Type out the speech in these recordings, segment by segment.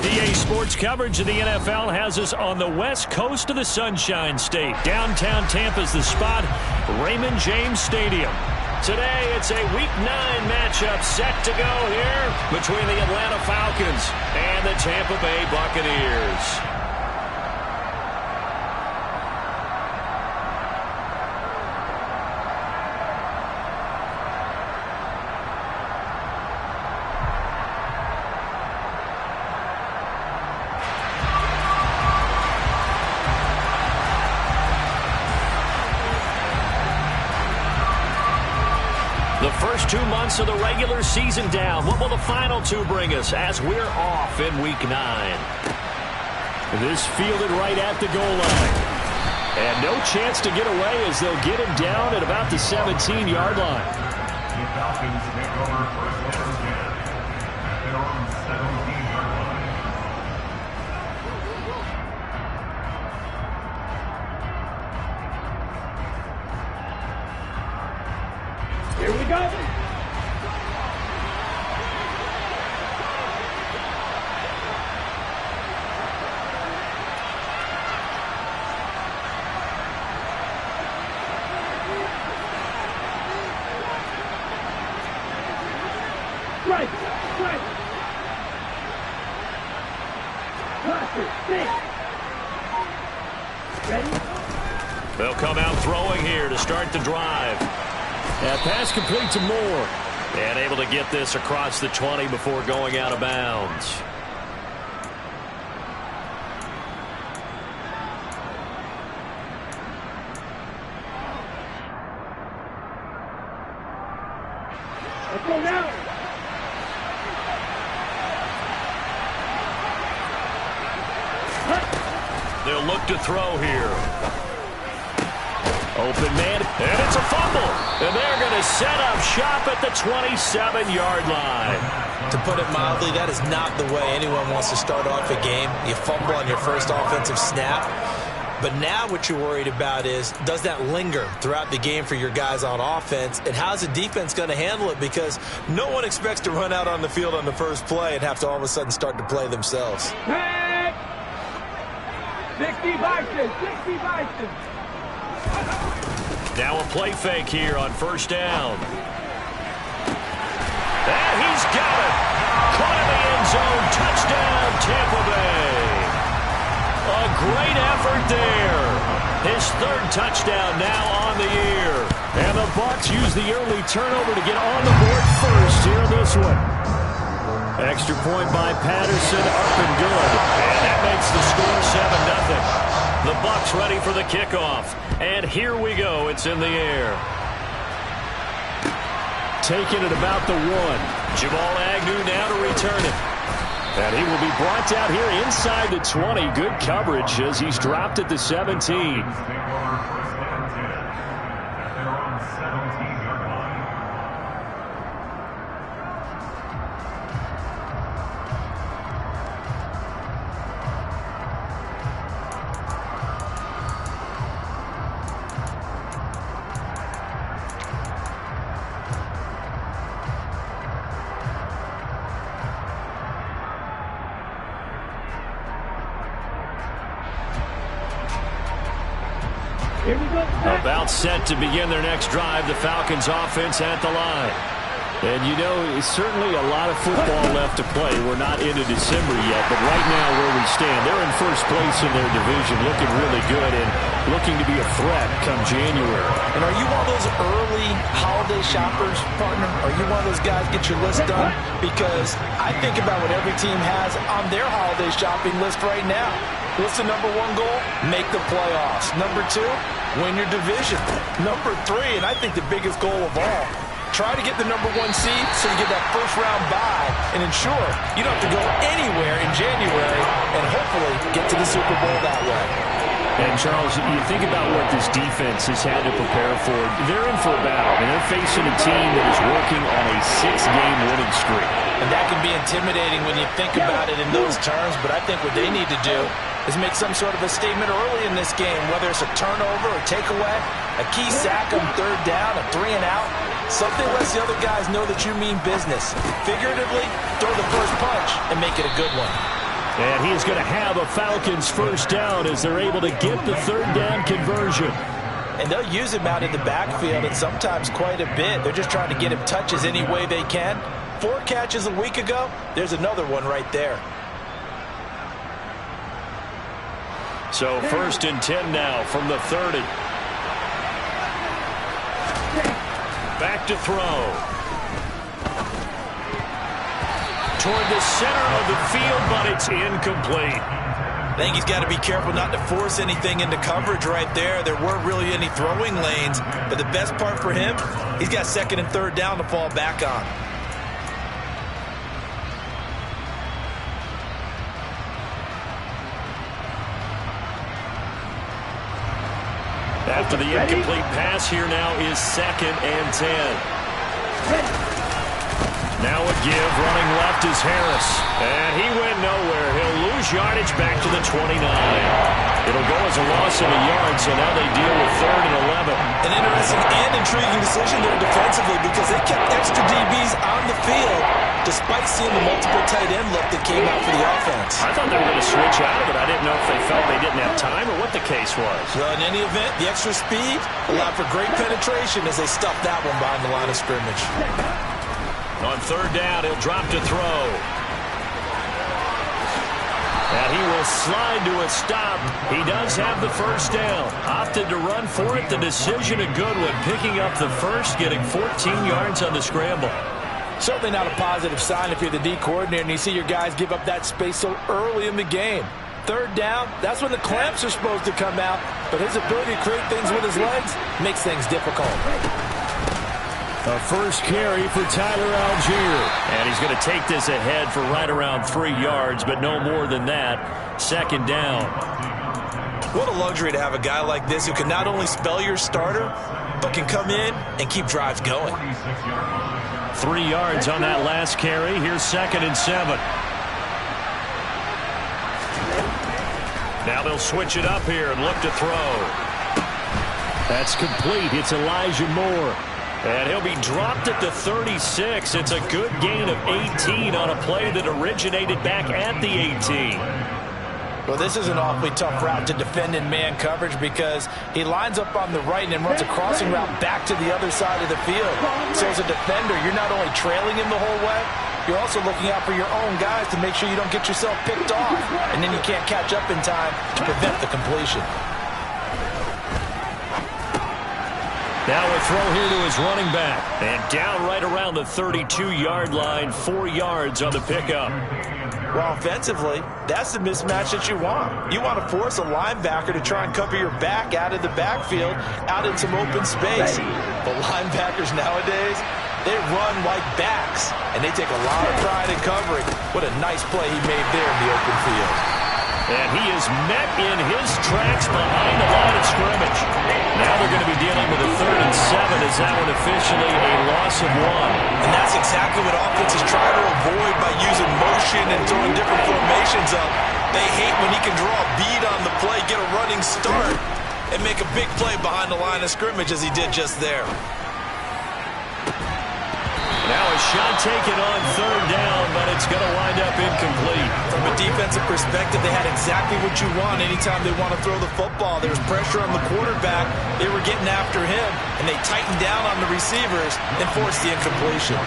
EA Sports coverage of the NFL has us on the west coast of the Sunshine State. Downtown Tampa's the spot, Raymond James Stadium. Today, it's a Week 9 matchup set to go here between the Atlanta Falcons and the Tampa Bay Buccaneers. The first 2 months of the regular season down. What will the final 2 bring us as we're off in Week 9? This fielded right at the goal line. And no chance to get away as they'll get him down at about the 17-yard line. The Falcons take over first down again at their own 17-yard line. Here we go. Right. Ready? They'll come out throwing here to start the drive. That pass complete to Moore. And able to get this across the 20 before going out of bounds. Let's go now. They'll look to throw here. Open man, and it's a fumble. And they're going to set up shop at the 27-yard line. To put it mildly, that is not the way anyone wants to start off a game. You fumble on your first offensive snap. But now what you're worried about is, does that linger throughout the game for your guys on offense? And how's the defense going to handle it? Because no one expects to run out on the field on the first play and have to all of a sudden start to play themselves. Hey! 60 Boston. Now a play fake here on first down. And he's got it. Caught in the end zone. Touchdown, Tampa Bay. A great effort there. His 3rd touchdown now on the year. And the Bucs use the early turnover to get on the board first here in this one. Extra point by Patterson, up and good. And that makes the score 7-0. The Bucs ready for the kickoff. And here we go. It's in the air. Taking it about the 1. Jamal Agnew now to return it. And he will be brought down here inside the 20. Good coverage as he's dropped at the 17. Take over first down 10 at their own 17-yard line. Here we go. About set to begin their next drive. The Falcons offense at the line. And you know, it's certainly a lot of football left to play. We're not into December yet, but right now where we stand, they're in first place in their division, looking really good and looking to be a threat come January. And are you one of those early holiday shoppers, partner? Are you one of those guys get your list done? Because I think about what every team has on their holiday shopping list right now. What's the number 1 goal? Make the playoffs. Number 2, win your division. Number 3, and I think the biggest goal of all, try to get the number 1 seed so you get that first-round bye and ensure you don't have to go anywhere in January and hopefully get to the Super Bowl that way. And, Charles, you think about what this defense has had to prepare for. They're in for a battle, and they're facing a team that is working on a 6-game winning streak. And that can be intimidating when you think about it in those terms, but I think what they need to do is make some sort of a statement early in this game, whether it's a turnover or takeaway, a key sack on 3rd down, a 3-and-out. Something lets the other guys know that you mean business. Figuratively, throw the first punch and make it a good one. And he's going to have a Falcons first down as they're able to get the third down conversion. And they'll use him out in the backfield, and sometimes quite a bit. They're just trying to get him touches any way they can. 4 catches a week ago. There's another one right there. So 1st and 10 now from the 30. Back to throw. Toward the center of the field, but it's incomplete. I think he's got to be careful not to force anything into coverage right there. There weren't really any throwing lanes, but the best part for him, he's got 2nd and 3rd down to fall back on. After the incomplete pass, here now is 2nd and 10. Now a give, running left is Harris. And he went nowhere. He'll lose yardage back to the 29. It'll go as a loss of a yard, so now they deal with 3rd and 11. An interesting and intriguing decision there defensively because they kept extra DBs on the field despite seeing the multiple tight end look that came out for the offense. I thought they were going to switch out of it. I didn't know if they felt they didn't have time or what the case was. Well, in any event, the extra speed allowed for great penetration as they stuffed that one behind the line of scrimmage. On 3rd down, he'll drop to throw. And he will slide to a stop. He does have the first down. Opted to run for it. The decision a good one. Picking up the first, getting 14 yards on the scramble. Certainly not a positive sign if you're the D coordinator and you see your guys give up that space so early in the game. 3rd down, that's when the clamps are supposed to come out. But his ability to create things with his legs makes things difficult. A first carry for Tyler Algier. And he's going to take this ahead for right around 3 yards, but no more than that. 2nd down. What a luxury to have a guy like this who can not only spell your starter, but can come in and keep drives going. 3 yards on that last carry. Here's 2nd and 7. Now they'll switch it up here and look to throw. That's complete. It's Elijah Moore. And he'll be dropped at the 36. It's a good gain of 18 on a play that originated back at the 18. Well, this is an awfully tough route to defend in man coverage because he lines up on the right and then runs a crossing route back to the other side of the field. So as a defender, you're not only trailing him the whole way, you're also looking out for your own guys to make sure you don't get yourself picked off. And then you can't catch up in time to prevent the completion. Now a throw here to his running back. And down right around the 32-yard line, 4 yards on the pickup. Well, offensively, that's the mismatch that you want. You want to force a linebacker to try and cover your back out of the backfield, out in some open space. But linebackers nowadays, they run like backs, and they take a lot of pride in covering. What a nice play he made there in the open field. And he is met in his tracks behind the line of scrimmage. Now they're going to be dealing with a 3rd and 7 as that one officially a loss of 1. And that's exactly what offenses try to avoid by using motion and throwing different formations up. They hate when he can draw a bead on the play, get a running start, and make a big play behind the line of scrimmage as he did just there. Now a shot taken on 3rd down, but it's going to wind up incomplete. From a defensive perspective, they had exactly what you want anytime they want to throw the football. There was pressure on the quarterback. They were getting after him, and they tightened down on the receivers and forced the incompletion.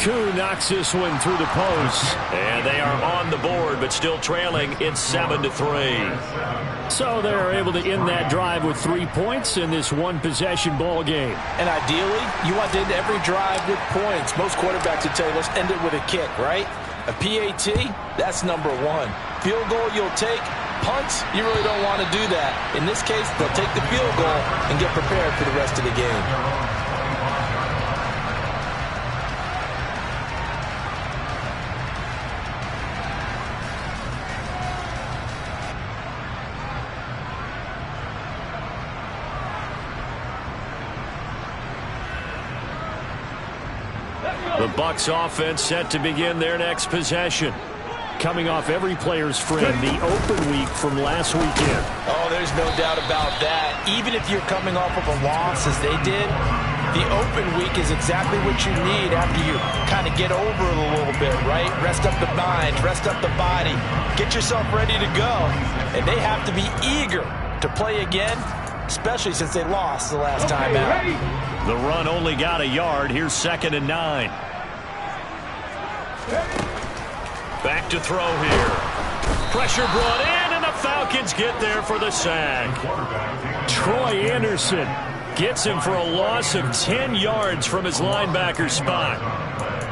Koo knocks this one through the post. And they are on the board, but still trailing. It's 7-3. So they're able to end that drive with 3 points in this one-possession ball game. And ideally, you want to end every drive with points. Most quarterbacks would tell you, let's end it with a kick, right? A PAT, that's number 1. Field goal you'll take. Punts, you really don't want to do that. In this case, they'll take the field goal and get prepared for the rest of the game. The Bucs offense set to begin their next possession. coming off every player's friend, the open week from last weekend. Oh, there's no doubt about that. Even if you're coming off of a loss as they did, the open week is exactly what you need after you kind of get over it a little bit, right? Rest up the mind, rest up the body, get yourself ready to go. And they have to be eager to play again, especially since they lost the last time out. The run only got a yard. Here's 2nd and 9. Back to throw here. Pressure brought in, and the Falcons get there for the sack. Troy Anderson gets him for a loss of 10 yards from his linebacker spot.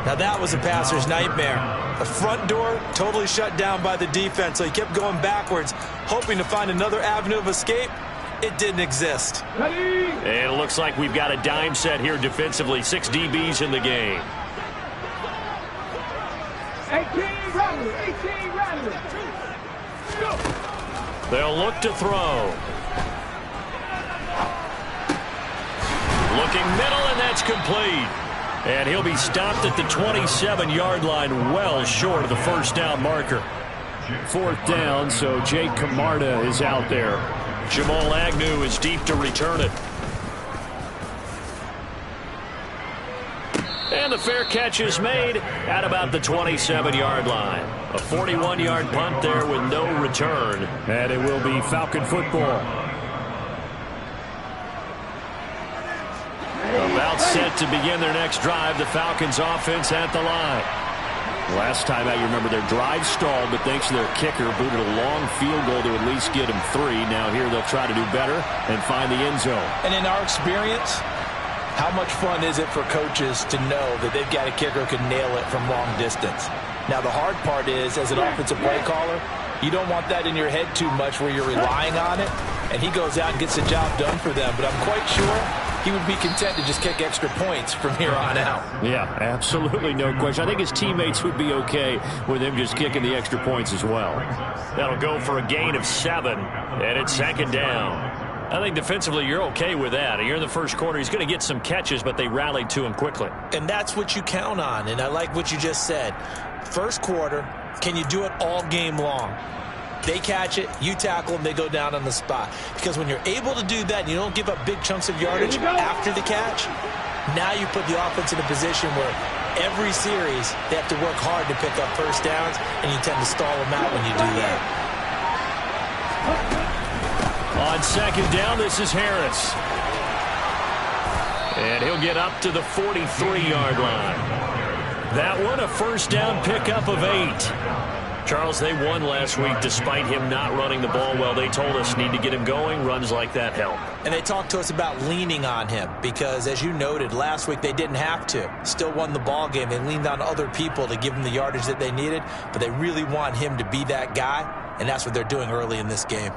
Now that was a passer's nightmare. The front door totally shut down by the defense, so he kept going backwards, hoping to find another avenue of escape. It didn't exist. And it looks like we've got a dime set here defensively. 6 DBs in the game. 18 Rattler. They'll look to throw. Looking middle, and that's complete. And he'll be stopped at the 27-yard line, well short of the first down marker. 4th down, so Jake Camarda is out there. Jamal Agnew is deep to return it. And the fair catch is made at about the 27-yard line. A 41-yard punt there with no return. And it will be Falcon football. About set to begin their next drive. The Falcons offense at the line. Last time out, you remember their drive stalled, but thanks to their kicker, booted a long field goal to at least get them 3. Now here they'll try to do better and find the end zone. And in our experience, how much fun is it for coaches to know that they've got a kicker who can nail it from long distance? Now the hard part is, as an offensive play caller, you don't want that in your head too much where you're relying on it, and he goes out and gets the job done for them. But I'm quite sure he would be content to just kick extra points from here on out. Yeah, absolutely no question. I think his teammates would be okay with him just kicking the extra points as well. That'll go for a gain of 7, and it's 2nd down. I think defensively you're okay with that. You're in the first quarter. He's going to get some catches, but they rallied to him quickly. And that's what you count on, and I like what you just said. First quarter, can you do it all game long? They catch it, you tackle them, they go down on the spot. Because when you're able to do that and you don't give up big chunks of yardage after the catch, now you put the offense in a position where every series they have to work hard to pick up first downs, and you tend to stall them out when you do that. On 2nd down, this is Harris. And he'll get up to the 43-yard line. That one, a first down pickup of 8. Charles, they won last week despite him not running the ball well. They told us need to get him going. Runs like that help. And they talked to us about leaning on him because, as you noted, last week they didn't have to. Still won the ball game. They leaned on other people to give them the yardage that they needed, but they really want him to be that guy, and that's what they're doing early in this game.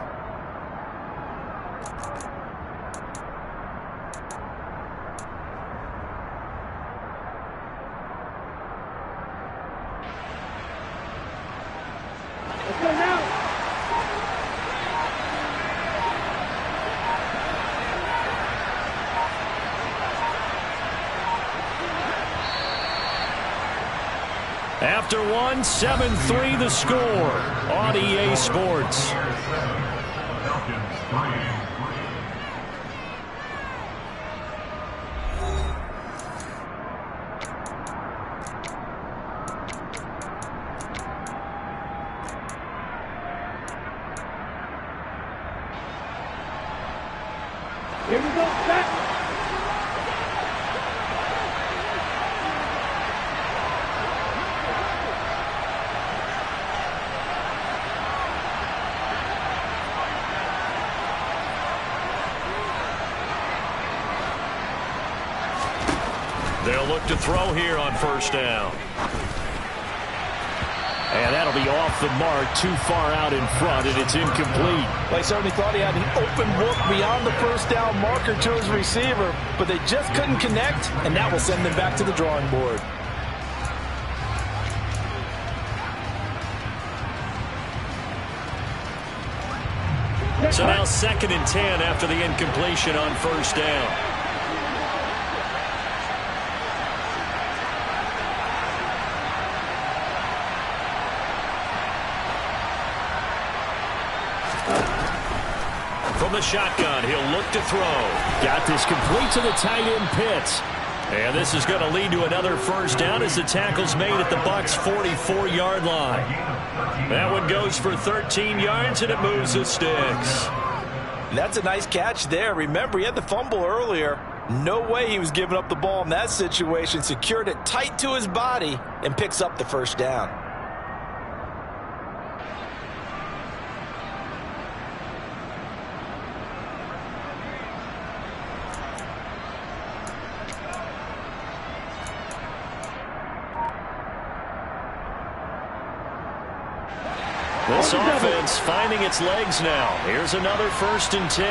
After 1, 7-3 the score on EA Sports. Here we go, back. They'll look to throw here on first down. And that'll be off the mark, too far out in front, and it's incomplete. Well, he certainly thought he had an open look beyond the first down marker to his receiver, but they just couldn't connect, and that will send them back to the drawing board. So now 2nd and 10 after the incompletion on first down. the shotgun. He'll look to throw. Got this complete to the tight end Pitts. And this is going to lead to another first down as the tackle's made at the Bucs' 44-yard line. That one goes for 13 yards, and it moves the sticks. That's a nice catch there. Remember, he had the fumble earlier. No way he was giving up the ball in that situation. Secured it tight to his body and picks up the first down. This offense finding its legs now. Here's another 1st and 10.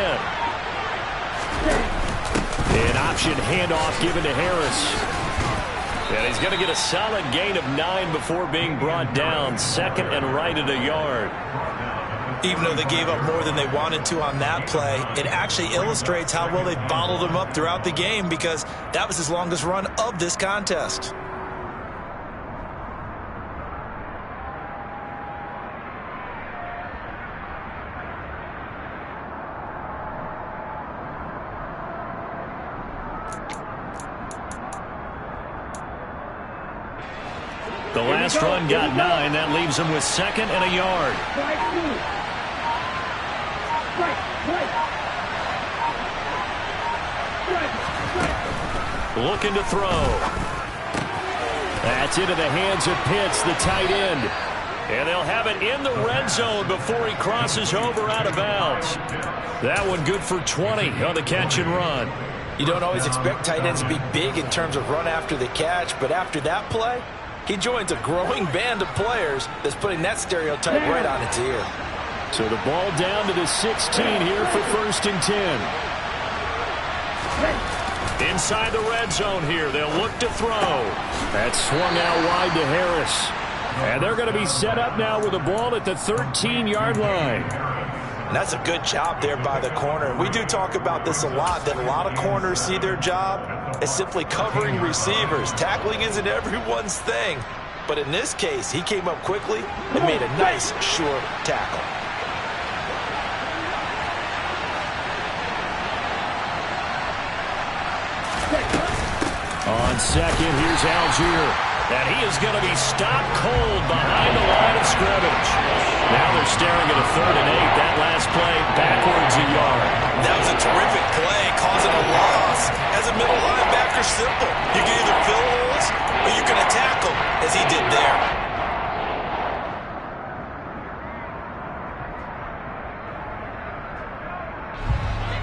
An option handoff given to Harris. And he's going to get a solid gain of 9 before being brought down. 2nd and right at a yard. Even though they gave up more than they wanted to on that play, it actually illustrates how well they bottled him up throughout the game, because that was his longest run of this contest. The last run got 9. That leaves him with 2nd and a yard. Looking to throw. That's into the hands of Pitts, the tight end. And they'll have it in the red zone before he crosses over out of bounds. That one good for 20 on the catch and run. You don't always expect tight ends to be big in terms of run after the catch, but after that play, he joins a growing band of players that's putting that stereotype right on its ear. So the ball down to the 16 here for 1st and 10. Inside the red zone here, they'll look to throw. That's swung out wide to Harris. And they're going to be set up now with the ball at the 13-yard line. And that's a good job there by the corner. And we do talk about this a lot, that a lot of corners see their job as simply covering receivers. Tackling isn't everyone's thing. But in this case, he came up quickly and made a nice, sure tackle. On 2nd, here's Algier. And he is going to be stopped cold behind the line of scrimmage. Now they're staring at a 3rd and 8. That last play backwards a yard. That was a terrific play, causing a loss. As a middle linebacker, simple. You can either fill holes or you can attack them, as he did there.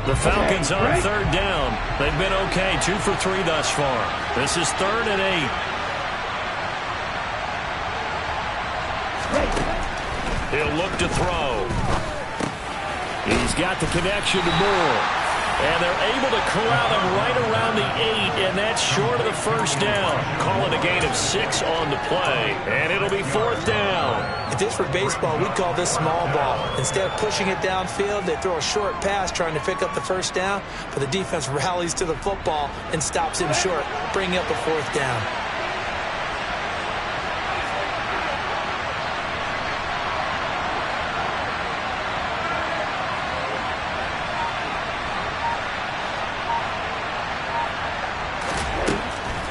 The Falcons on 3rd down. They've been okay, 2 for 3 thus far. This is 3rd and 8. He'll look to throw. He's got the connection to Moore. And they're able to corral him right around the 8, and that's short of the first down. Calling a gain of 6 on the play, and it'll be 4th down. If this were baseball, we'd call this small ball. Instead of pushing it downfield, they throw a short pass trying to pick up the first down, but the defense rallies to the football and stops him short, bringing up a 4th down.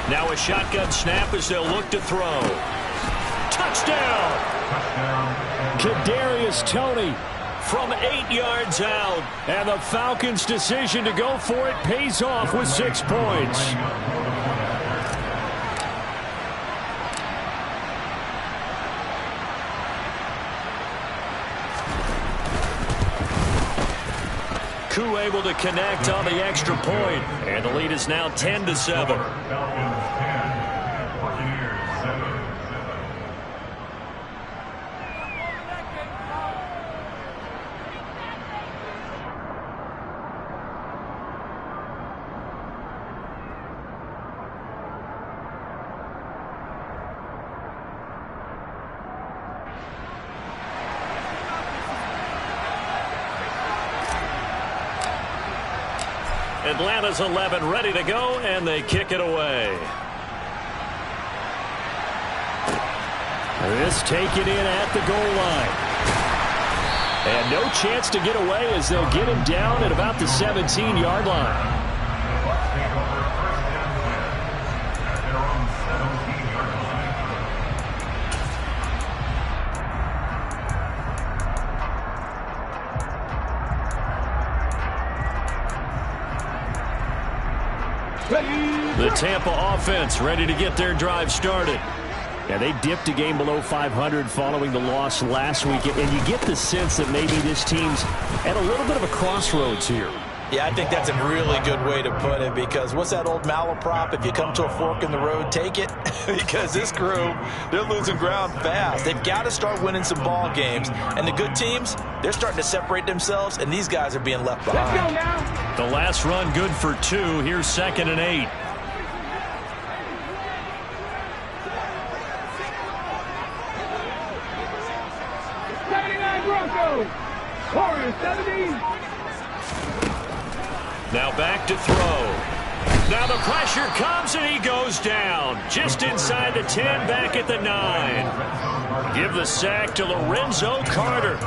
Now a shotgun snap as they'll look to throw. Touchdown! Kadarius Toney from 8 yards out. And the Falcons' decision to go for it pays off with 6 points. Koo able to connect on the extra point, and the lead is now 10-7. Atlanta's 11 ready to go, and they kick it away. This taken in at the goal line. And no chance to get away as they'll get him down at about the 17-yard line. The Tampa offense ready to get their drive started. Yeah, they dipped a game below 500 following the loss last week, and you get the sense that maybe this team's at a little bit of a crossroads here. Yeah, I think that's a really good way to put it, because what's that old malaprop? If you come to a fork in the road, take it. Because this crew, they're losing ground fast. They've got to start winning some ball games. And the good teams, they're starting to separate themselves, and these guys are being left behind. Let's go now. The last run good for 2. Here's 2nd and 8. Broncos. Warriors 17. Now back to throw. Now the pressure comes and he goes down. Just inside the 10, back at the 9. Give the sack to Lorenzo Carter.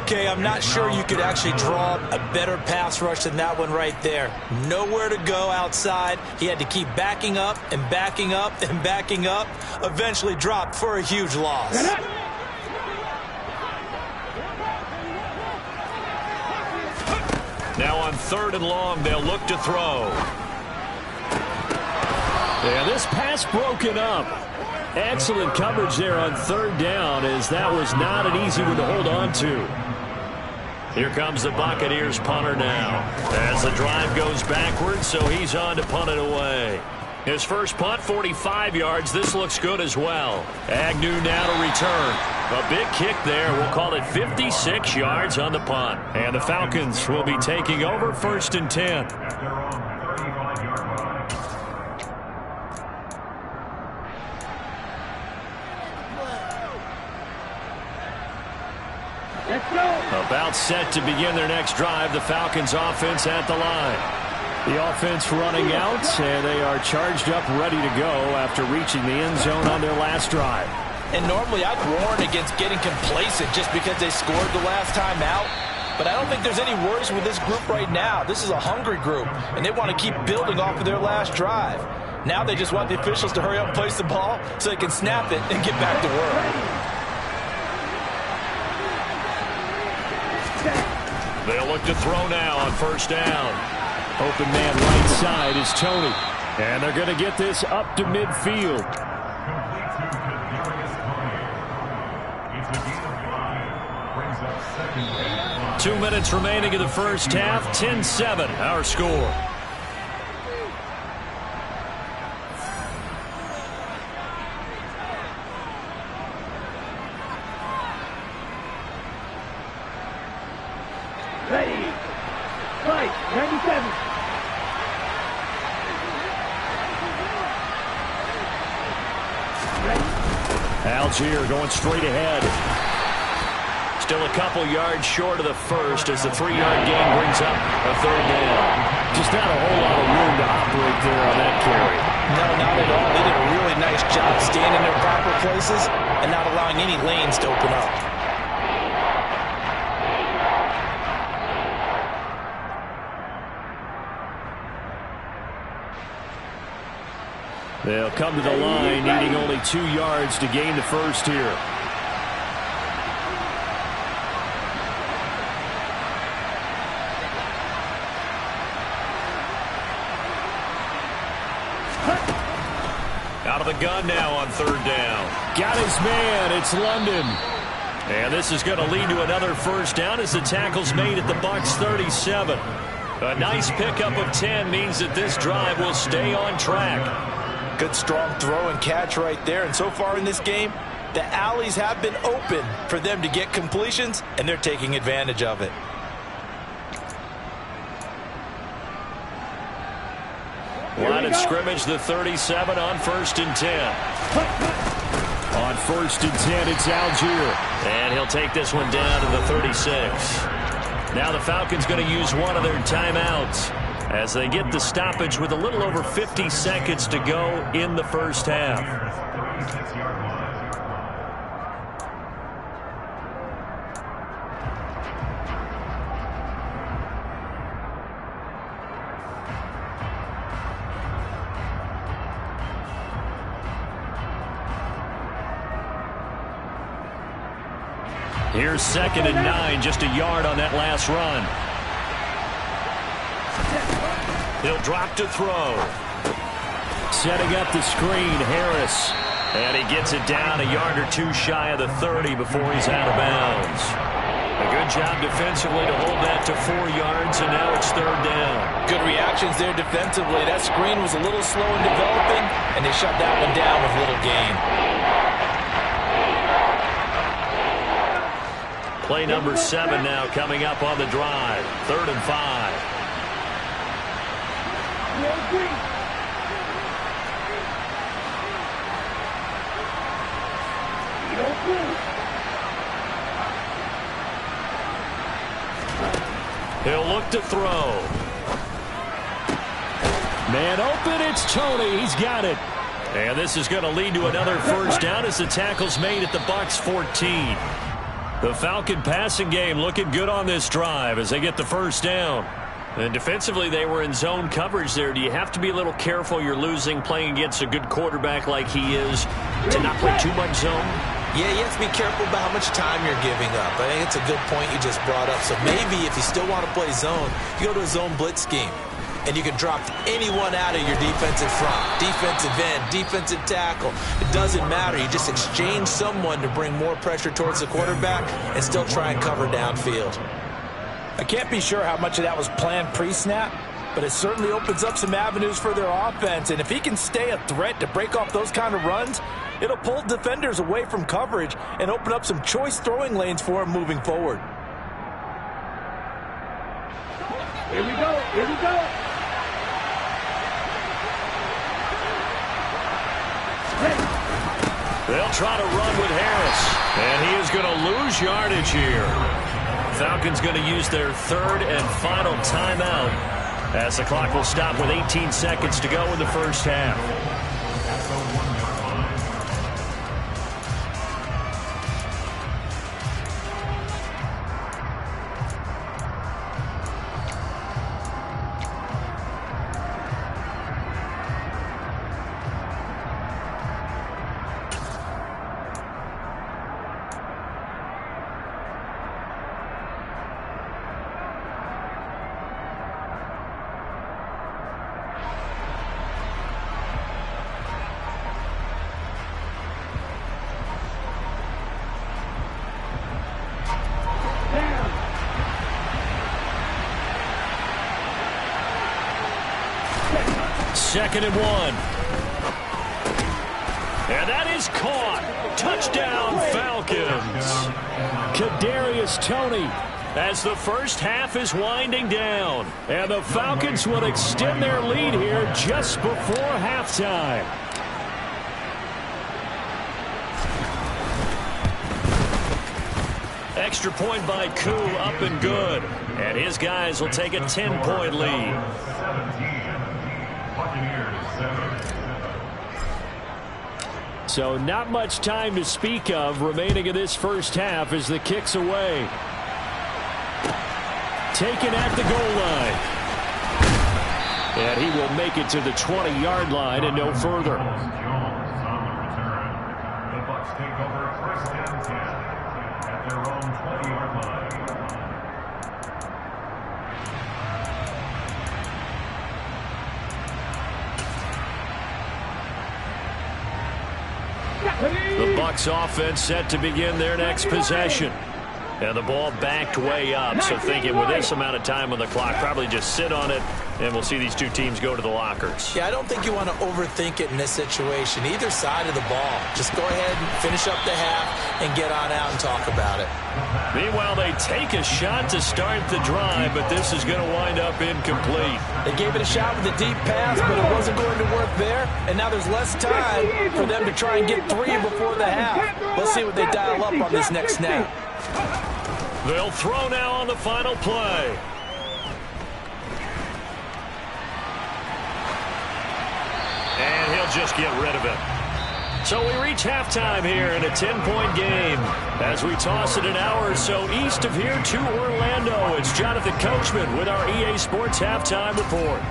Okay, I'm not sure you could actually draw a better pass rush than that one right there. Nowhere to go outside. He had to keep backing up and backing up and backing up. Eventually dropped for a huge loss. Now on 3rd and long, they'll look to throw. Yeah, this pass broken up. Excellent coverage there on 3rd down, as that was not an easy one to hold on to. Here comes the Buccaneers punter now. As the drive goes backwards, so he's on to punt it away. His first punt, 45 yards. This looks good as well. Agnew now to return. A big kick there. We'll call it 56 yards on the punt. And the Falcons will be taking over 1st and 10. Let's go. About set to begin their next drive. The Falcons offense at the line. The offense running out, and they are charged up, ready to go after reaching the end zone on their last drive. And normally I'd warn against getting complacent just because they scored the last time out. But I don't think there's any worries with this group right now. This is a hungry group, and they want to keep building off of their last drive. Now they just want the officials to hurry up and place the ball so they can snap it and get back to work. They'll look to throw now on 1st down. Open man right side is Tony. And they're going to get this up to midfield. 2 minutes remaining in the first half. 10-7, our score. Ready. Fight. 97. Algier going straight ahead. Still a couple yards short of the first as the 3-yard gain brings up a 3rd down. Just not a whole lot of room to operate there on that carry. No, not at all. They did a really nice job staying in their proper places and not allowing any lanes to open up. They'll come to the line, needing only 2 yards to gain the first here. Out of the gun now on 3rd down. Got his man. It's London. And this is going to lead to another first down as the tackle's made at the Bucs 37. A nice pickup of 10 means that this drive will stay on track. Good strong throw and catch right there. And so far in this game, the alleys have been open for them to get completions, and they're taking advantage of it. Line of scrimmage, the 37 on 1st and 10. On 1st and 10, it's Algier. And he'll take this one down to the 36. Now the Falcons going to use one of their timeouts as they get the stoppage with a little over 50 seconds to go in the first half. Here's 2nd and 9, just a yard on that last run. He'll drop to throw. Setting up the screen, Harris. And he gets it down a yard or two shy of the 30 before he's out of bounds. A good job defensively to hold that to 4 yards, and now it's 3rd down. Good reactions there defensively. That screen was a little slow in developing, and they shut that one down with little gain. Play number 7 now coming up on the drive. 3rd and 5. He'll look to throw. Man open, it's Tony. He's got it. And this is going to lead to another 1st down as the tackle's made at the Bucs 14. The Falcon passing game looking good on this drive as they get the 1st down. And defensively, they were in zone coverage there. Do you have to be a little careful you're losing playing against a good quarterback like he is to not play too much zone? Yeah, you have to be careful about how much time you're giving up. I think it's a good point you just brought up. So maybe if you still want to play zone, you go to a zone blitz scheme. And you can drop anyone out of your defensive front, defensive end, defensive tackle. It doesn't matter. You just exchange someone to bring more pressure towards the quarterback and still try and cover downfield. I can't be sure how much of that was planned pre-snap, but it certainly opens up some avenues for their offense. And if he can stay a threat to break off those kind of runs, it'll pull defenders away from coverage and open up some choice throwing lanes for him moving forward. Here we go. Here we go. They'll try to run with Harris. And he is going to lose yardage here. Falcons going to use their 3rd and final timeout as the clock will stop with 18 seconds to go in the 1st half. Second and 1. And that is caught. Touchdown, Falcons. Kadarius Toney as the 1st half is winding down. And the Falcons will extend their lead here just before halftime. Extra point by Koo, up and good. And his guys will take a 10-point lead. So not much time to speak of remaining in this 1st half as the kick's away. Taken at the goal line. And he will make it to the 20-yard line and no further. The Bucs take over 1st and 10 at their own 20-yard line. The Bucs offense set to begin their next possession. And the ball backed way up. So thinking with this amount of time on the clock, probably just sit on it, and we'll see these two teams go to the lockers. Yeah, I don't think you want to overthink it in this situation. Either side of the ball. Just go ahead and finish up the half and get on out and talk about it. Meanwhile, they take a shot to start the drive, but this is going to wind up incomplete. They gave it a shot with a deep pass, but it wasn't going to work there. And now there's less time for them to try and get 3 before the half. Let's see what they dial up on this next snap. They'll throw now on the final play. And he'll just get rid of it. So we reach halftime here in a 10-point game. As we toss it an hour or so east of here to Orlando, it's Jonathan Coachman with our EA Sports Halftime Report.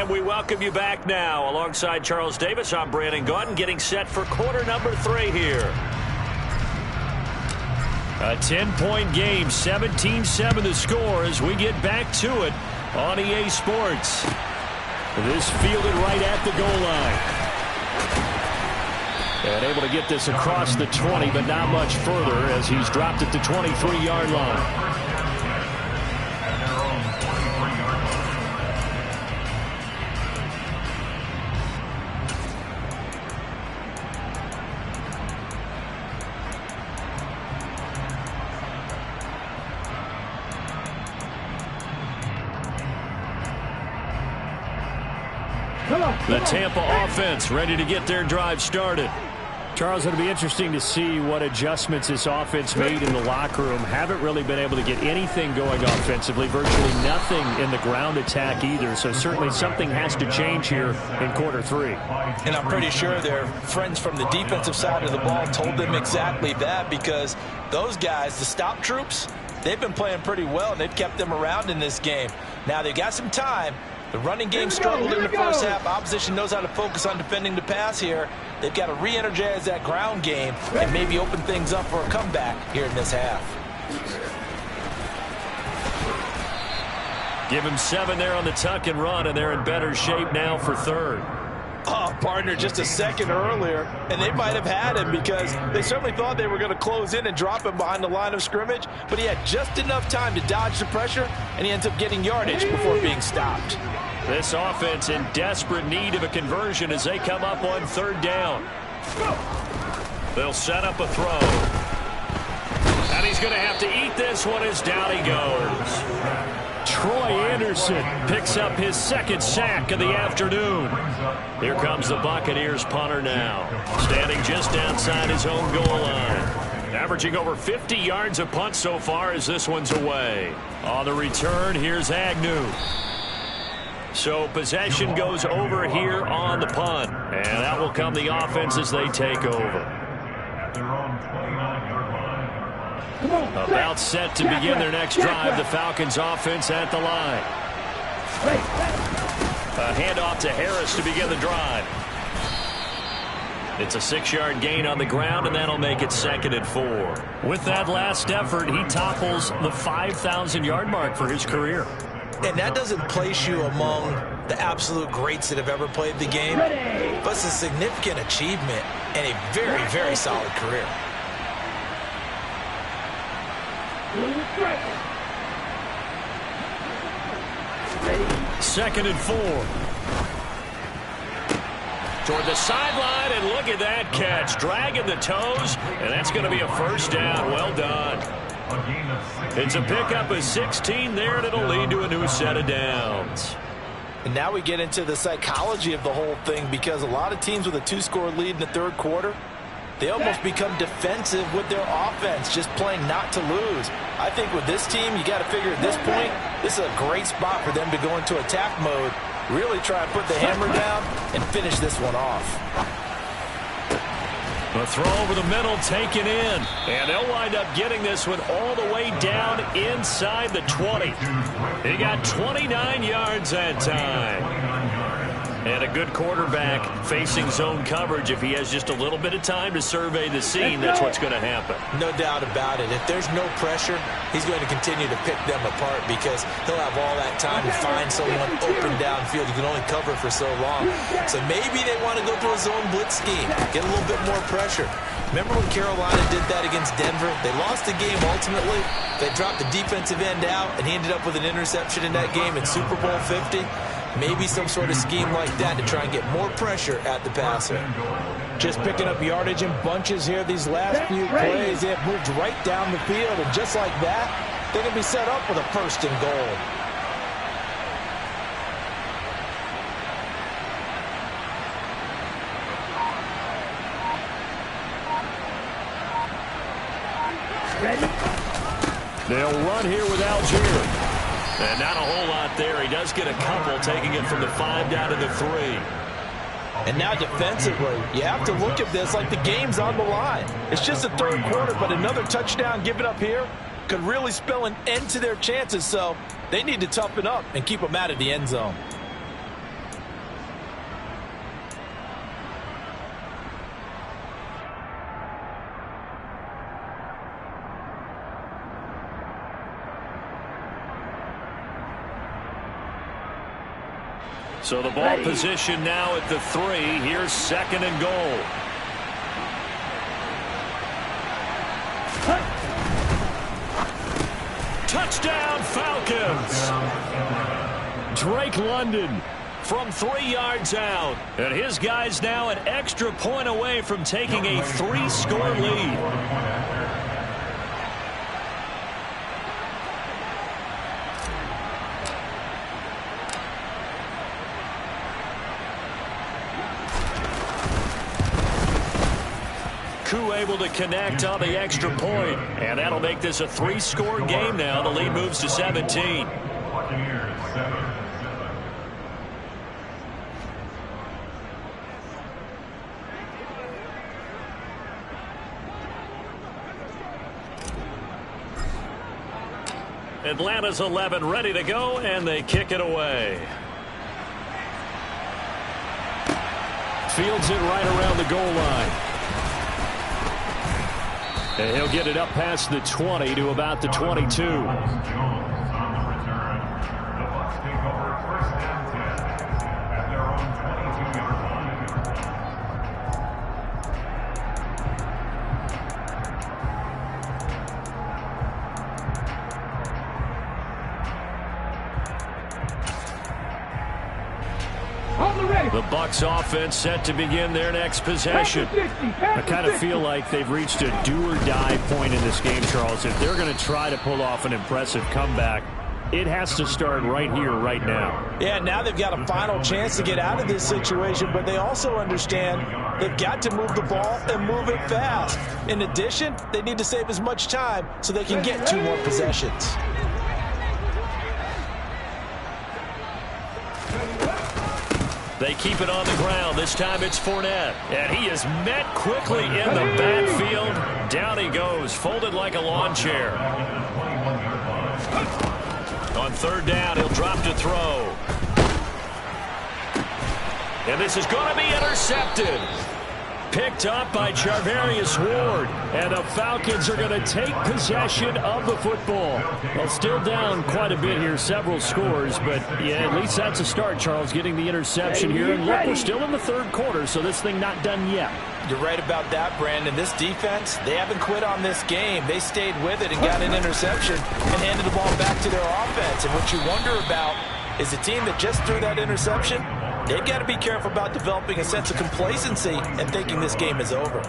And we welcome you back now. Alongside Charles Davis, I'm Brandon Gaudin, getting set for quarter number 3 here. A 10-point game, 17-7 the score as we get back to it on EA Sports. This fielded right at the goal line. And able to get this across the 20, but not much further as he's dropped at the 23-yard line. The Tampa offense ready to get their drive started. Charles, it'll be interesting to see what adjustments this offense made in the locker room. Haven't really been able to get anything going offensively, virtually nothing in the ground attack either. So certainly something has to change here in quarter 3. And I'm pretty sure their friends from the defensive side of the ball told them exactly that, because those guys, the stop troops, they've been playing pretty well, and they've kept them around in this game. Now they've got some time. The running game struggled in the first half. Opposition knows how to focus on defending the pass here. They've got to re-energize that ground game and maybe open things up for a comeback here in this half. Give him 7 there on the tuck and run, and they're in better shape now for third. Oh, partner, just a second earlier, and they might have had him because they certainly thought they were going to close in and drop him behind the line of scrimmage, but he had just enough time to dodge the pressure, and he ends up getting yardage before being stopped. This offense in desperate need of a conversion as they come up on third down. They'll set up a throw. And he's going to have to eat this one as down he goes. Troy Anderson picks up his second sack of the afternoon. Here comes the Buccaneers punter now, standing just outside his own goal line. Averaging over 50 yards a punt so far as this one's away. On the return, here's Agnew. So possession goes over here on the punt. And that will come the offense as they take over. About set to begin their next drive. The Falcons offense at the line. A handoff to Harris to begin the drive. It's a 6-yard gain on the ground, and that'll make it 2nd and 4. With that last effort, he topples the 5,000-yard mark for his career. And that doesn't place you among the absolute greats that have ever played the game, but it's a significant achievement and a very, very solid career. 2nd and 4. Toward the sideline, and look at that catch. Dragging the toes, and that's going to be a first down. Well done. It's a pickup of 16 there, and it'll lead to a new set of downs. And now we get into the psychology of the whole thing, because a lot of teams with a 2-score lead in the third quarter, they almost become defensive with their offense, just playing not to lose. I think with this team, you got to figure at this point, this is a great spot for them to go into attack mode, really try and put the hammer down and finish this one off. A throw over the middle taken in, and they'll wind up getting this one all the way down inside the 20. He got 29 yards that time. And a good quarterback facing zone coverage. If he has just a little bit of time to survey the scene, that's what's going to happen. No doubt about it. If there's no pressure, he's going to continue to pick them apart because he'll have all that time to find someone open downfield. You can only cover for so long. So maybe they want to go to a zone blitz scheme, get a little bit more pressure. Remember when Carolina did that against Denver? They lost the game ultimately. They dropped the defensive end out, and he ended up with an interception in that game in Super Bowl 50. Maybe some sort of scheme like that to try and get more pressure at the passer. Just picking up yardage in bunches here these last few plays. They have moved right down the field, and just like that, they're going to be set up with a 1st and goal. They'll run here with Algier. And not a whole lot there. He does get a couple, taking it from the 5 down to the 3. And now defensively, you have to look at this like the game's on the line. It's just the third quarter, but another touchdown given up here could really spell an end to their chances. So they need to toughen up and keep them out of the end zone. So the ball position now at the 3. Here's 2nd and goal. Touchdown, Falcons. Drake London from 3 yards out. And his guys now an extra point away from taking a 3-score lead. Koo able to connect on the extra point, and that'll make this a 3-score game now. The lead moves to 17. Atlanta's 11 ready to go, and they kick it away. Fields it right around the goal line. And he'll get it up past the 20 to about the 22. On the return, the Bucs take over 1st and 10 at their own 22-yard line. The Bucs offense set to begin their next possession. I kind of feel like they've reached a do-or-die point in this game, Charles. If they're going to try to pull off an impressive comeback, it has to start right here, right now. Yeah, now they've got a final chance to get out of this situation, but they also understand they've got to move the ball and move it fast. In addition, they need to save as much time so they can get 2 more possessions. They keep it on the ground. This time it's Fournette. And he is met quickly in the backfield. Down he goes, folded like a lawn chair. On 3rd down, he'll drop to throw. And this is going to be intercepted. Picked up by Charvarius Ward. And the Falcons are going to take possession of the football. Well, still down quite a bit here, several scores. But, yeah, at least that's a start, Charles, getting the interception here. And look, we're still in the 3rd quarter, so this thing not done yet. You're right about that, Brandon. This defense, they haven't quit on this game. They stayed with it and got an interception and handed the ball back to their offense. And what you wonder about is the team that just threw that interception, they've got to be careful about developing a sense of complacency and thinking this game is over.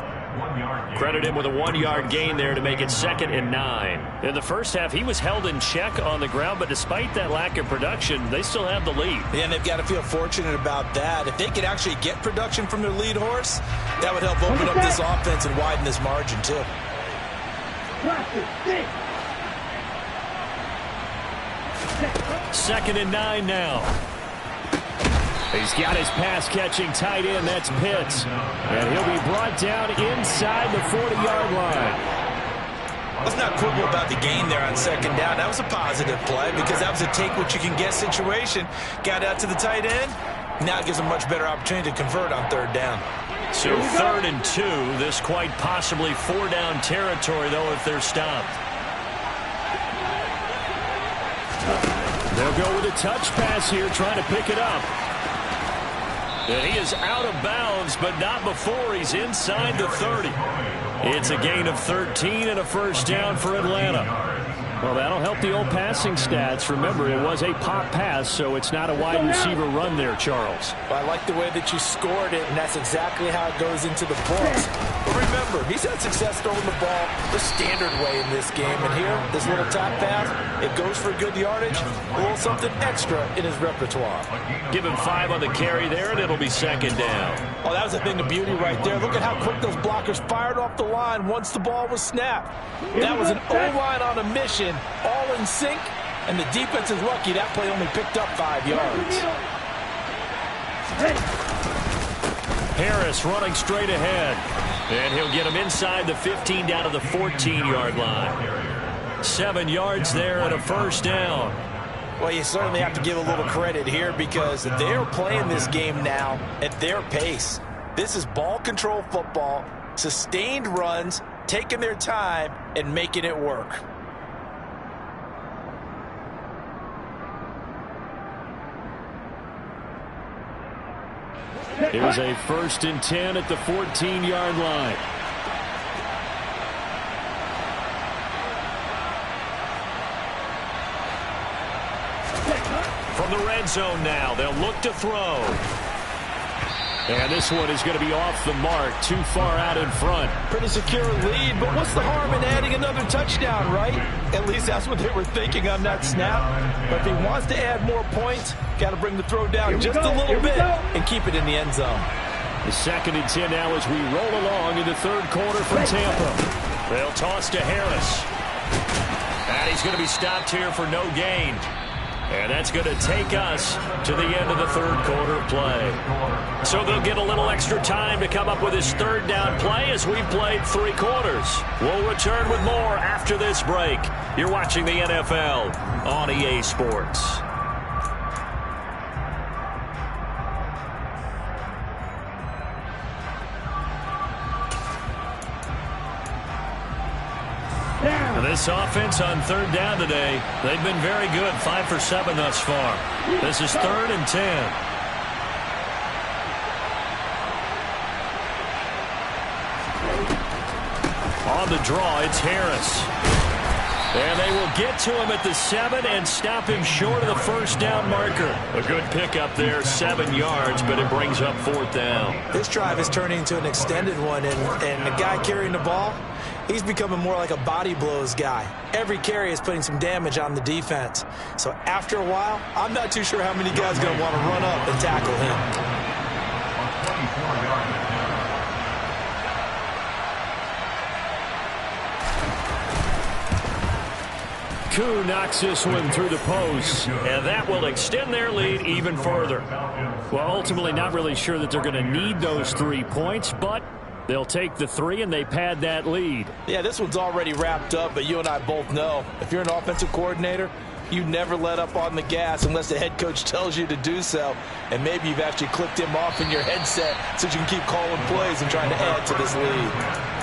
Credit him with a 1-yard gain there to make it 2nd and 9. In the first half, he was held in check on the ground, but despite that lack of production, they still have the lead. And they've got to feel fortunate about that. If they could actually get production from their lead horse, that would help open up this offense and widen this margin, too. 2nd and 9 now. He's got his pass-catching tight end. That's Pitts. And he'll be brought down inside the 40-yard line. Let's not quibble about the gain there on 2nd down. That was a positive play because that was a take-what-you-can-get situation. Got out to the tight end. Now it gives a much better opportunity to convert on 3rd down. So 3rd and 2. This quite possibly 4-down territory, though, if they're stopped. They'll go with a touch pass here, trying to pick it up. And he is out of bounds, but not before he's inside the 30. It's a gain of 13 and a 1st down for Atlanta. Well, that'll help the old passing stats. Remember, it was a pop pass, so it's not a wide receiver run there, Charles. Well, I like the way that you scored it, and that's exactly how it goes into the books. But remember, he's had success throwing the ball the standard way in this game. And here, this little top pass, it goes for good yardage, a little something extra in his repertoire. Give him 5 on the carry there, and it'll be 2nd down. Oh, that was a thing of beauty right there. Look at how quick those blockers fired off the line once the ball was snapped. That was an O-line on a mission, all in sync, and the defense is lucky that play only picked up 5 yards. Harris running straight ahead. And he'll get him inside the 15 down to the 14-yard line. 7 yards there and a 1st down. Well, you certainly have to give a little credit here because they're playing this game now at their pace. This is ball control football, sustained runs, taking their time, and making it work. Here's a 1st and 10 at the 14-yard line. From the red zone now, they'll look to throw. And this one is going to be off the mark, too far out in front. Pretty secure lead, but what's the harm in adding another touchdown, right? At least that's what they were thinking on that snap. But if he wants to add more points, got to bring the throw down just a little bit and keep it in the end zone. The 2nd and 10 now as we roll along in the 3rd quarter from Tampa. They'll toss to Harris. And he's going to be stopped here for no gain. And that's going to take us to the end of the 3rd quarter play. So they'll get a little extra time to come up with his 3rd down play as we've played 3 quarters. We'll return with more after this break. You're watching the NFL on EA Sports. This offense on 3rd down today, they've been very good, 5 for 7 thus far. This is 3rd and 10. On the draw, it's Harris. And they will get to him at the 7 and stop him short of the 1st down marker. A good pickup there, 7 yards, but it brings up 4th down. This drive is turning into an extended one, and the guy carrying the ball, he's becoming more like a body blows guy. Every carry is putting some damage on the defense. So after a while, I'm not too sure how many guys are going to want to run up and tackle him. Koo knocks this one through the post, and that will extend their lead even further. Well, ultimately not really sure that they're going to need those 3 points, but they'll take the 3 and they pad that lead. Yeah, this one's already wrapped up, but you and I both know if you're an offensive coordinator, you never let up on the gas unless the head coach tells you to do so. And maybe you've actually clicked him off in your headset so you can keep calling plays and trying to add to this lead.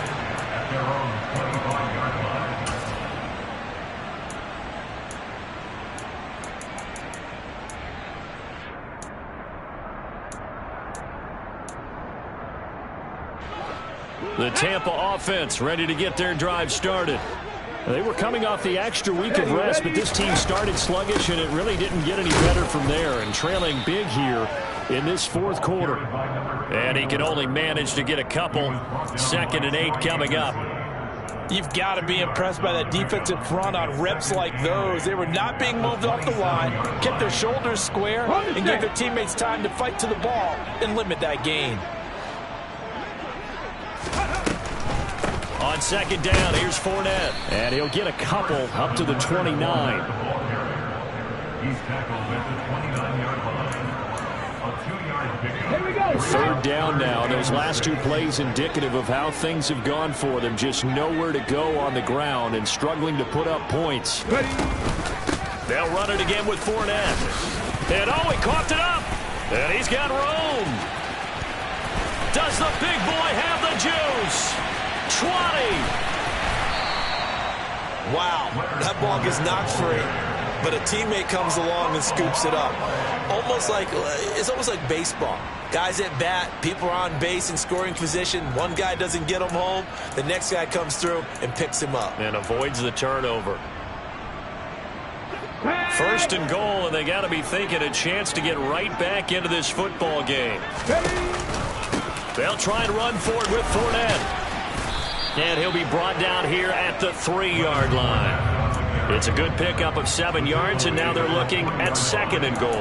The Tampa offense ready to get their drive started. They were coming off the extra week of rest, but this team started sluggish, and it really didn't get any better from there, and trailing big here in this 4th quarter. And he can only manage to get a couple. 2nd and 8 coming up. You've got to be impressed by that defensive front on reps like those. They were not being moved off the line, kept their shoulders square, and gave their teammates time to fight to the ball and limit that gain. On 2nd down, here's Fournette. And he'll get a couple up to the 29. He's tackled at the 29-yard line. A 2-yard pickup. Here we go. 3rd down now. Those last 2 plays indicative of how things have gone for them. Just nowhere to go on the ground and struggling to put up points. They'll run it again with Fournette. And oh, he coughed it up. And he's got room. Does the big boy have the juice? 20. Wow, that ball gets knocked free, but a teammate comes along and scoops it up. It's almost like baseball. Guys at bat, people are on base in scoring position. One guy doesn't get him home, the next guy comes through and picks him up. And avoids the turnover. 1st and goal, and they got to be thinking a chance to get right back into this football game. They'll try and run for it with Fournette. And he'll be brought down here at the 3-yard line. It's a good pickup of 7 yards, and now they're looking at 2nd and goal.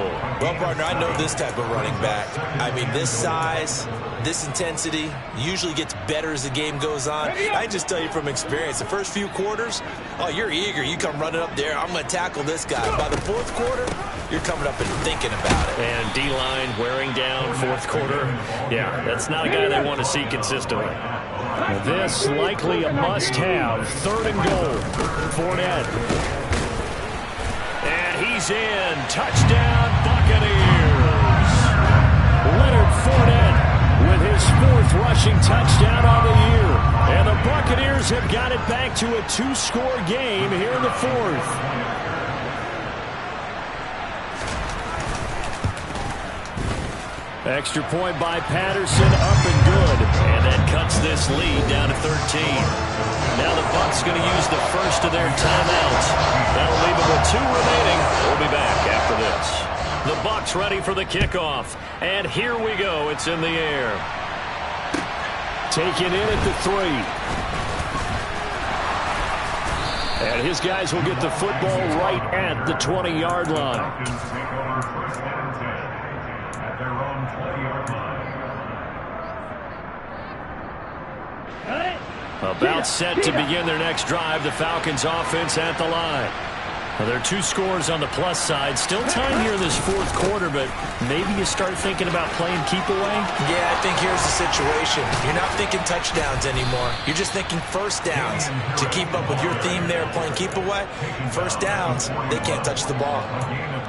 Well, partner, I know this type of running back. I mean, this size, this intensity usually gets better as the game goes on. I just tell you from experience, the first few quarters, oh, you're eager. You come running up there, I'm going to tackle this guy. By the 4th quarter, you're coming up and thinking about it. And D-line wearing down 4th quarter. Yeah, that's not a guy they want to see consistently. This likely a must-have. 3rd and goal. Fournette. And he's in. Touchdown, Buccaneers. Leonard Fournette with his 4th rushing touchdown on the year. And the Buccaneers have got it back to a 2-score game here in the 4th. Extra point by Patterson, up and good. And that cuts this lead down to 13. Now the Bucs going to use the first of their timeouts. That'll leave them with 2 remaining. We'll be back after this. The Bucs ready for the kickoff. And here we go. It's in the air. Taken in at the 3. And his guys will get the football right at the 20-yard line. About set to begin their next drive. The Falcons offense at the line. Well, there are 2 scores on the plus side. Still time here in this 4th quarter, but maybe you start thinking about playing keep away? Yeah, I think here's the situation. You're not thinking touchdowns anymore. You're just thinking first downs. To keep up with your theme there, playing keep away, first downs, they can't touch the ball.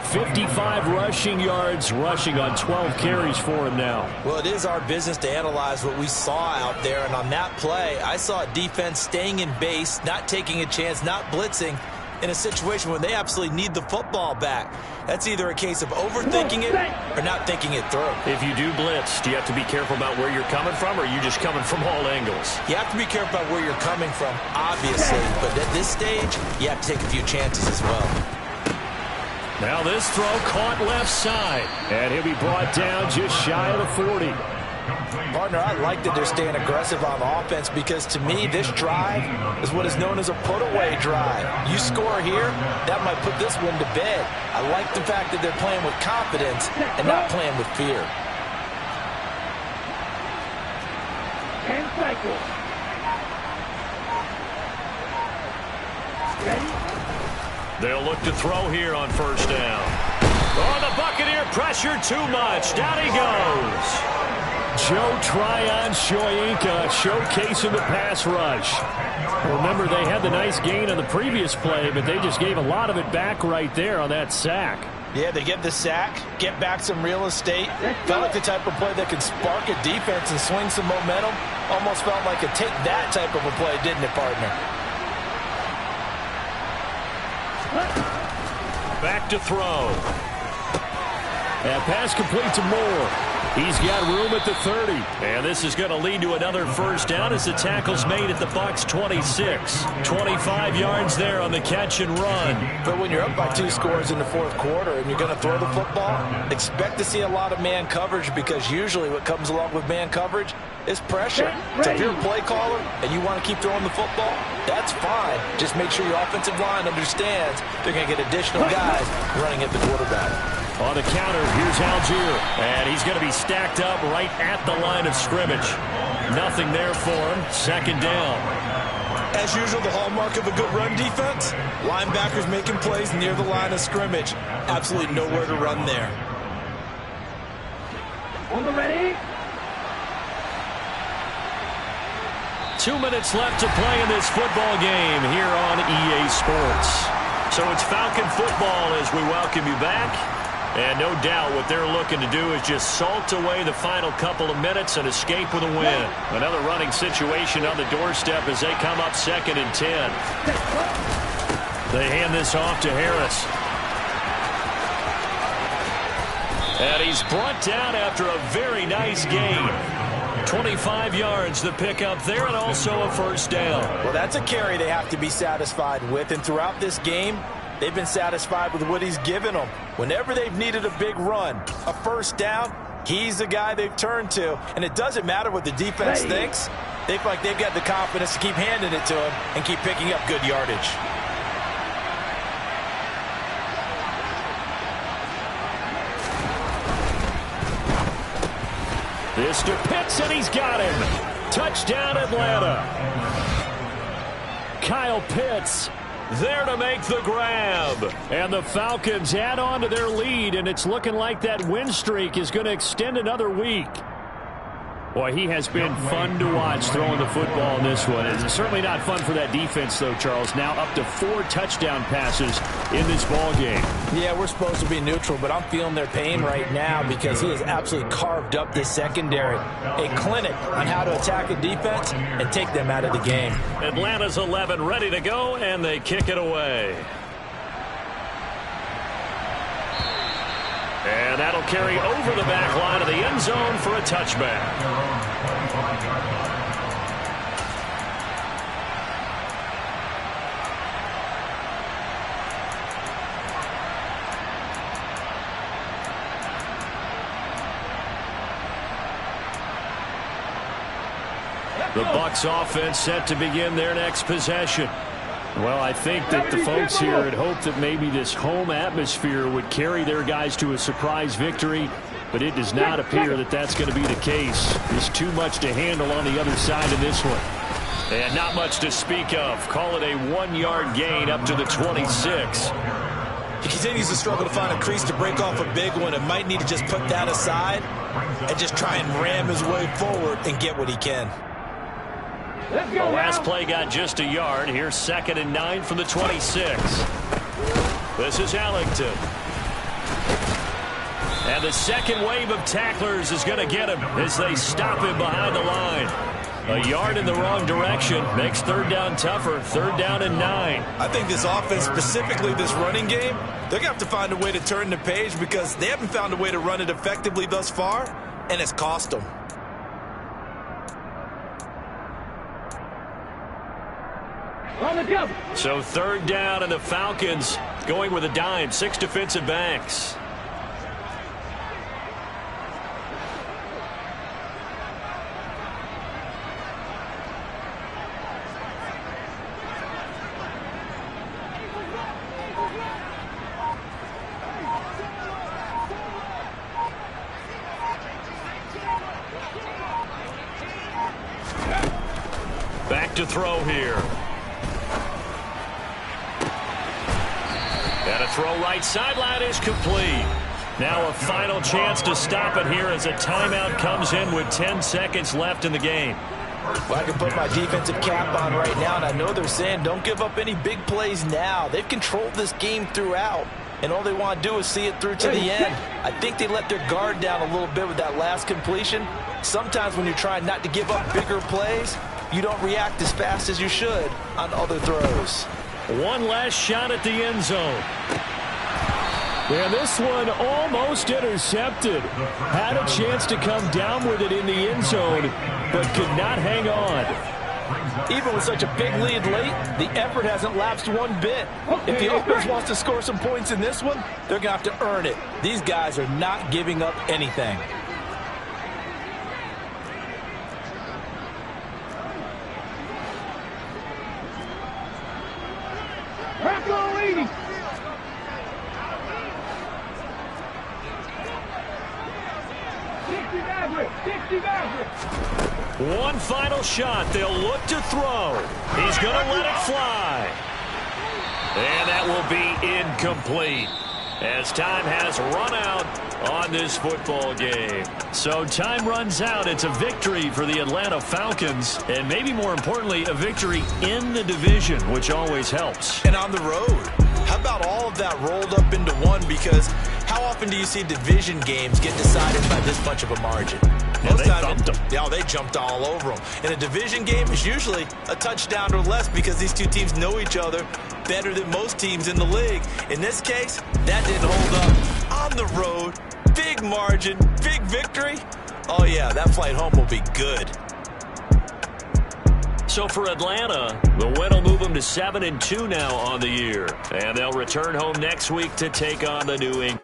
55 rushing yards, rushing on 12 carries for him now. Well, it is our business to analyze what we saw out there, and on that play, I saw a defense staying in base, not taking a chance, not blitzing, in a situation when they absolutely need the football back. That's either a case of overthinking it or not thinking it through. If you do blitz, do you have to be careful about where you're coming from, or are you just coming from all angles? You have to be careful about where you're coming from, obviously, but at this stage, you have to take a few chances as well. Now this throw caught left side, and he'll be brought down just shy of the 40. Partner, I like that they're staying aggressive on offense because, to me, this drive is what is known as a put-away drive. You score here, that might put this one to bed. I like the fact that they're playing with confidence and not playing with fear. And cycle. Ready? They'll look to throw here on first down. Oh, the Buccaneer pressure too much. Down he goes. Joe Tryon-Shoyinka showcasing the pass rush. Remember, they had the nice gain on the previous play, but they just gave a lot of it back right there on that sack. Yeah, they get the sack, get back some real estate. Felt like the type of play that could spark a defense and swing some momentum. Almost felt like a take that type of a play, didn't it, partner? Back to throw. And pass complete to Moore. He's got room at the 30. And this is going to lead to another first down as the tackle's made at the Bucs 26. 25 yards there on the catch and run. But when you're up by 2 scores in the 4th quarter and you're going to throw the football, expect to see a lot of man coverage, because usually what comes along with man coverage is pressure. So if you're a play caller and you want to keep throwing the football, that's fine. Just make sure your offensive line understands they're going to get additional guys running at the quarterback. On the counter, here's Algier. And he's going to be stacked up right at the line of scrimmage. Nothing there for him. Second down. As usual, the hallmark of a good run defense, linebackers making plays near the line of scrimmage. Absolutely nowhere to run there. On the ready? 2 minutes left to play in this football game here on EA Sports. So it's Falcon football as we welcome you back. And no doubt what they're looking to do is just salt away the final couple of minutes and escape with a win. Another running situation on the doorstep as they come up 2nd and 10. They hand this off to Harris. And he's brought down after a very nice gain. 25 yards the pickup there, and also a first down. Well, that's a carry they have to be satisfied with, and throughout this game, they've been satisfied with what he's given them. Whenever they've needed a big run, a first down, he's the guy they've turned to. And it doesn't matter what the defense thinks. They feel like they've got the confidence to keep handing it to him and keep picking up good yardage. This to Pitts, and he's got him. Touchdown, Atlanta. Kyle Pitts there to make the grab. And the Falcons add on to their lead, and it's looking like that win streak is going to extend another week. Boy, he has been fun to watch throwing the football in this one. It's certainly not fun for that defense, though, Charles. Now up to 4 touchdown passes in this ball game. Yeah, we're supposed to be neutral, but I'm feeling their pain right now because he has absolutely carved up this secondary. A clinic on how to attack a defense and take them out of the game. Atlanta's 11 ready to go, and they kick it away. And that'll carry over the back line of the end zone for a touchback. The Bucs offense set to begin their next possession. Well, I think that the folks here had hoped that maybe this home atmosphere would carry their guys to a surprise victory, but it does not appear that that's going to be the case. There's too much to handle on the other side of this one. And not much to speak of. Call it a 1-yard gain up to the 26. He continues to struggle to find a crease to break off a big one and might need to just put that aside and just try and ram his way forward and get what he can. The last play got just a yard. Here's 2nd and 9 from the 26. This is Ellington. And the second wave of tacklers is going to get him as they stop him behind the line. A yard in the wrong direction makes 3rd down tougher. 3rd down and 9. I think this offense, specifically this running game, they're going to have to find a way to turn the page because they haven't found a way to run it effectively thus far, and it's cost them. On the jump. So 3rd down, and the Falcons going with a dime. 6 defensive backs. Back to throw here. And a throw right sideline is complete. Now a final chance to stop it here as a timeout comes in with 10 seconds left in the game. Well, I can put my defensive cap on right now, and I know they're saying don't give up any big plays now. They've controlled this game throughout, and all they want to do is see it through to the end. I think they let their guard down a little bit with that last completion. Sometimes when you're trying not to give up bigger plays, you don't react as fast as you should on other throws. One last shot at the end zone. And this one almost intercepted. Had a chance to come down with it in the end zone, but could not hang on. Even with such a big lead late, the effort hasn't lapsed one bit. If the offense wants to score some points in this one, they're going to have to earn it. These guys are not giving up anything. One final shot. They'll look to throw. He's going to let it fly. And that will be incomplete as time has run out on this football game. So time runs out. It's a victory for the Atlanta Falcons, and maybe more importantly, a victory in the division, which always helps. And on the road. How about all of that rolled up into one? Because how often do you see division games get decided by this much of a margin? Most times, they jumped all over them. And a division game is usually a touchdown or less because these two teams know each other better than most teams in the league. In this case, that didn't hold up. On the road, big margin, big victory. Oh, yeah, that flight home will be good. So for Atlanta, the win will move them to 7-2 now on the year. And they'll return home next week to take on the New England.